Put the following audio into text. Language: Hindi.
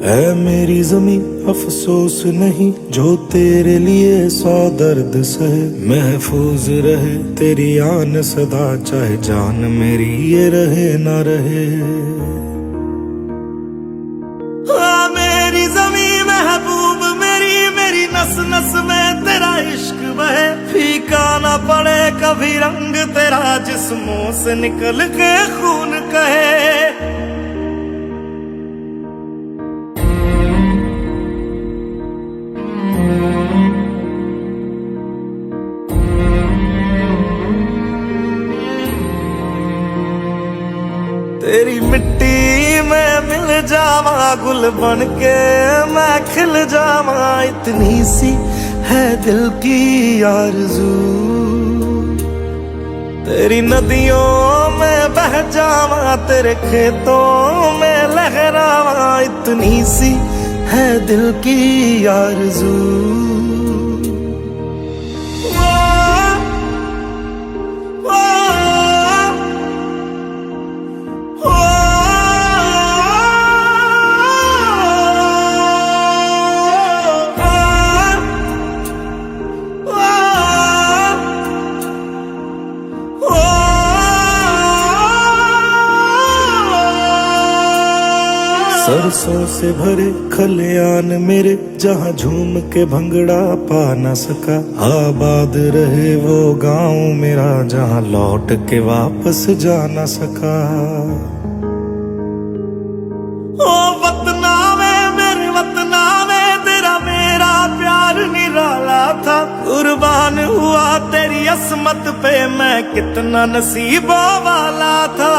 है मेरी ज़मीं अफसोस नहीं जो तेरे लिए 100 दर्द सहे। महफूज रहे तेरी आन सदा, चाहे जान मेरी ये रहे ना रहे। हाँ मेरी ज़मीं महबूब मेरी, मेरी नस नस में तेरा इश्क बहे। फीका ना पड़े कभी रंग तेरा, जिस्मों से निकल के खून कहे। तेरी मिट्टी में मिल जावा, गुल बन के मैं खिल जावा। इतनी सी है दिल की आरज़ू, तेरी नदियों में बह जावा, तेरे खेतों में लहरावा। इतनी सी है दिल की आरज़ू। सरसों से भरे खलियान मेरे, जहाँ झूम के भंगड़ा पा न सका। आबाद रहे वो गांव मेरा, जहाँ लौट के वापस जा न सका। ओ वतना में मेरे वतना में, तेरा मेरा प्यार निराला था। कुर्बान हुआ तेरी असमत पे, मैं कितना नसीबों वाला था।